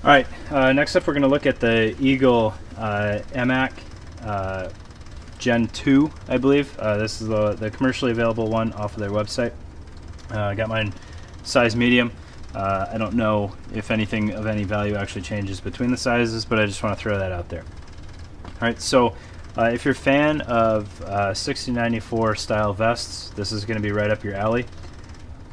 Alright, next up we're going to look at the Eagle MAC Gen 2, I believe. This is the commercially available one off of their website. I got mine size medium. I don't know if anything of any value actually changes between the sizes, but I just want to throw that out there. Alright, so if you're a fan of 6094 style vests, this is going to be right up your alley.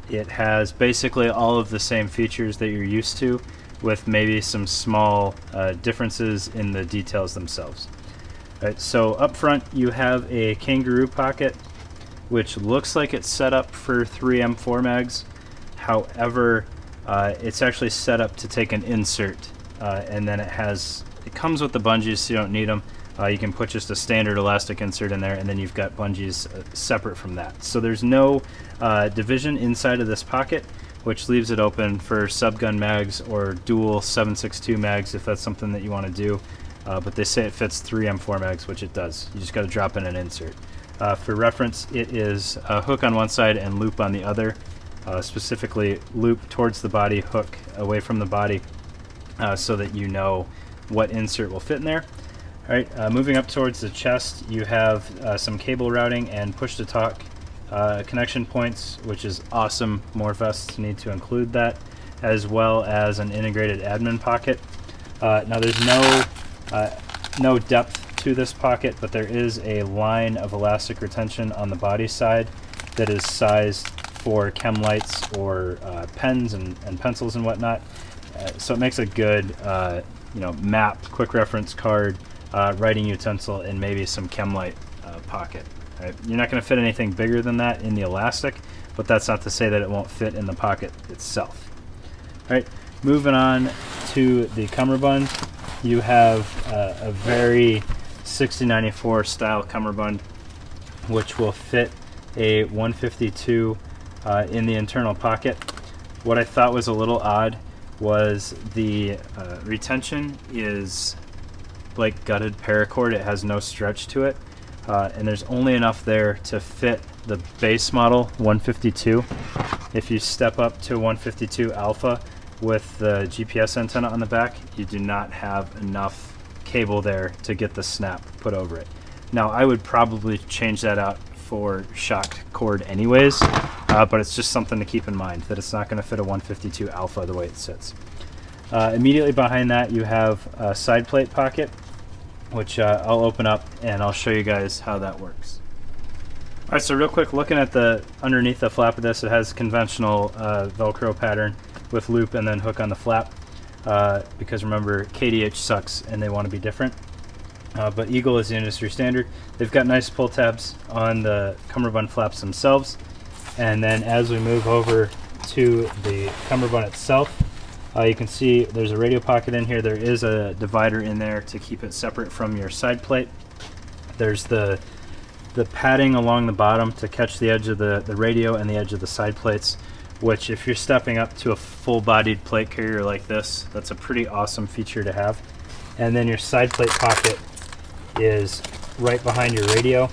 It has basically all of the same features that you're used to, with maybe some small differences in the details themselves. Right, so up front you have a Kangaroo Pocket, which looks like it's set up for 3M4 mags. However, it's actually set up to take an insert, and then it comes with the bungees, so you don't need them. You can put just a standard elastic insert in there, and then you've got bungees separate from that. So there's no division inside of this pocket, which leaves it open for subgun mags or dual 7.62 mags if that's something that you want to do. But they say it fits 3M4 mags, which it does. You just got to drop in an insert. For reference, it is a hook on one side and loop on the other. Specifically, loop towards the body, hook away from the body, so that you know what insert will fit in there. All right, moving up towards the chest, you have some cable routing and push-to-talk connection points, which is awesome. More vests need to include that, as well as an integrated admin pocket. Now there's no depth to this pocket, but there is a line of elastic retention on the body side that is sized for chem lights or pens and pencils and whatnot. So it makes a good map, quick reference card, writing utensil, and maybe some chem light pocket. Right. You're not going to fit anything bigger than that in the elastic, but that's not to say that it won't fit in the pocket itself. All right, moving on to the cummerbund, you have a very 6094 style cummerbund, which will fit a 152 in the internal pocket. What I thought was a little odd was the retention is like gutted paracord. It has no stretch to it. And there's only enough there to fit the base model 152. If you step up to 152 Alpha with the GPS antenna on the back, you do not have enough cable there to get the snap put over it. Now, I would probably change that out for shock cord anyways, but it's just something to keep in mind, that it's not going to fit a 152 Alpha the way it sits. Immediately behind that, you have a side plate pocket, which I'll open up and I'll show you guys how that works. Alright, so real quick, looking at the underneath the flap of this, it has conventional Velcro pattern with loop and then hook on the flap, because remember, KDH sucks and they want to be different. But Eagle is the industry standard. They've got nice pull tabs on the cummerbund flaps themselves, and then as we move over to the cummerbund itself, you can see there's a radio pocket in here. There is a divider in there to keep it separate from your side plate. There's the padding along the bottom to catch the edge of the radio and the edge of the side plates, which if you're stepping up to a full-bodied plate carrier like this, that's a pretty awesome feature to have. And then your side plate pocket is right behind your radio.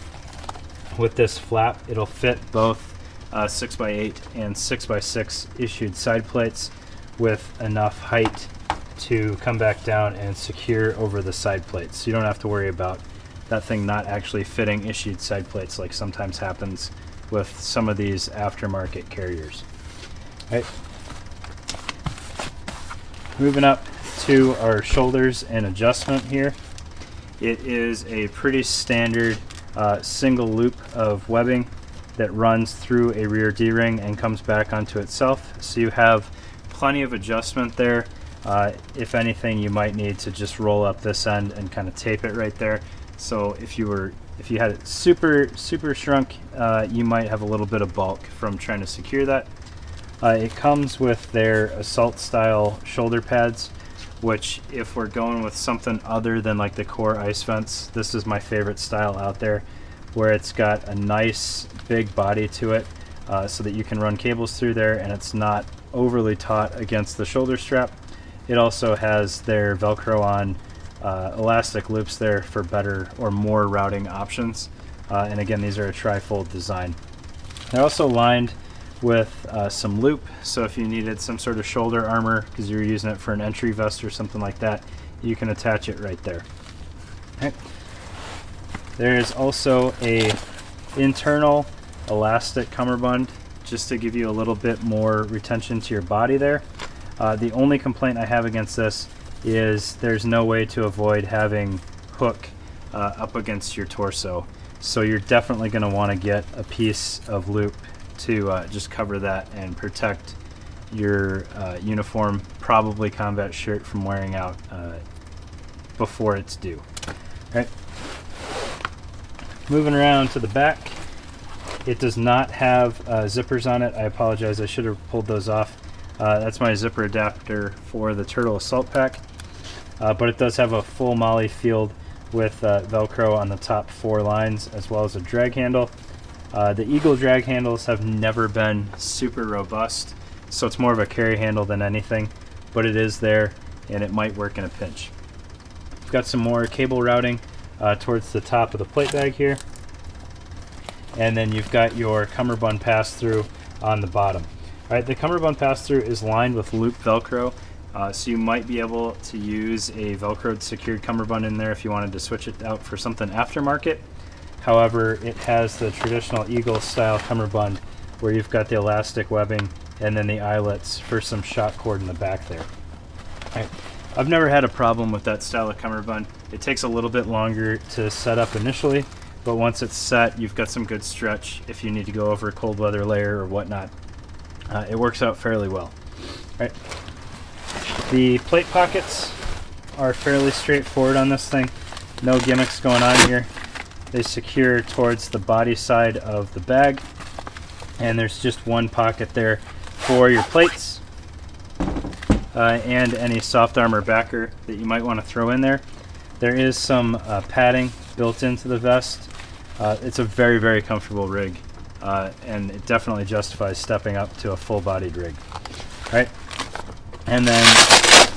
With this flap, it'll fit both 6x8 and 6x6 issued side plates, with enough height to come back down and secure over the side plates. So you don't have to worry about that thing not actually fitting issued side plates like sometimes happens with some of these aftermarket carriers. Right. Moving up to our shoulders and adjustment here. It is a pretty standard single loop of webbing that runs through a rear D-ring and comes back onto itself. So you have plenty of adjustment there. If anything, you might need to just roll up this end and kind of tape it right there. So if you had it super shrunk, you might have a little bit of bulk from trying to secure that. It comes with their assault style shoulder pads, which if we're going with something other than like the core ice vents, this is my favorite style out there, where it's got a nice big body to it, so that you can run cables through there and it's not overly taut against the shoulder strap. It also has their Velcro on elastic loops there for better or more routing options. And again, these are a tri-fold design. They're also lined with some loop, so if you needed some sort of shoulder armor because you're using it for an entry vest or something like that, you can attach it right there. Okay. There is also a internal elastic cummerbund just to give you a little bit more retention to your body there. The only complaint I have against this is there's no way to avoid having hook up against your torso, so you're definitely going to want to get a piece of loop to just cover that and protect your uniform, probably combat shirt, from wearing out before it's due. Right. Moving around to the back, it does not have zippers on it. I apologize, I should have pulled those off. That's my zipper adapter for the Turtle Assault Pack, but it does have a full MOLLE field with Velcro on the top 4 lines, as well as a drag handle. The Eagle drag handles have never been super robust, so it's more of a carry handle than anything, but it is there and it might work in a pinch. We've got some more cable routing towards the top of the plate bag here, and then you've got your cummerbund pass-through on the bottom. All right, the cummerbund pass-through is lined with loop Velcro, so you might be able to use a Velcroed secured cummerbund in there if you wanted to switch it out for something aftermarket. However, it has the traditional Eagle style cummerbund where you've got the elastic webbing and then the eyelets for some shock cord in the back there. All right. I've never had a problem with that style of cummerbund. It takes a little bit longer to set up initially, but once it's set, you've got some good stretch if you need to go over a cold weather layer or whatnot. It works out fairly well. All right. The plate pockets are fairly straightforward on this thing. No gimmicks going on here. They secure towards the body side of the bag, and there's just one pocket there for your plates and any soft armor backer that you might want to throw in there. There is some padding built into the vest. It's a very, very comfortable rig, and it definitely justifies stepping up to a full-bodied rig. All right, and then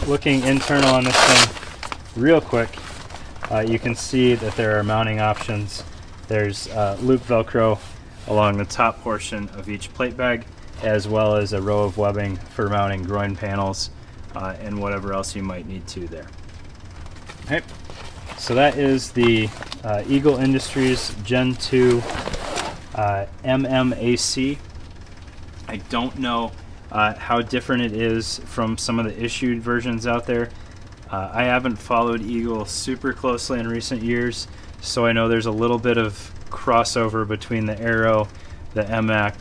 looking internal on this thing real quick, you can see that there are mounting options. There's loop Velcro along the top portion of each plate bag, as well as a row of webbing for mounting groin panels and whatever else you might need to there. Okay, so that is the Eagle Industries Gen 2 MMAC. I don't know how different it is from some of the issued versions out there. I haven't followed Eagle super closely in recent years, so I know there's a little bit of crossover between the Aero, the MAC,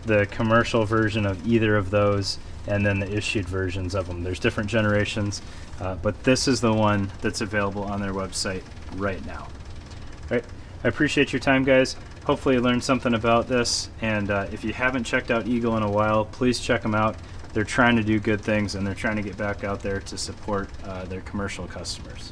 the commercial version of either of those, and then the issued versions of them. There's different generations, but this is the one that's available on their website right now. All right, I appreciate your time, guys. Hopefully you learned something about this, and if you haven't checked out Eagle in a while, please check them out. They're trying to do good things, and they're trying to get back out there to support their commercial customers.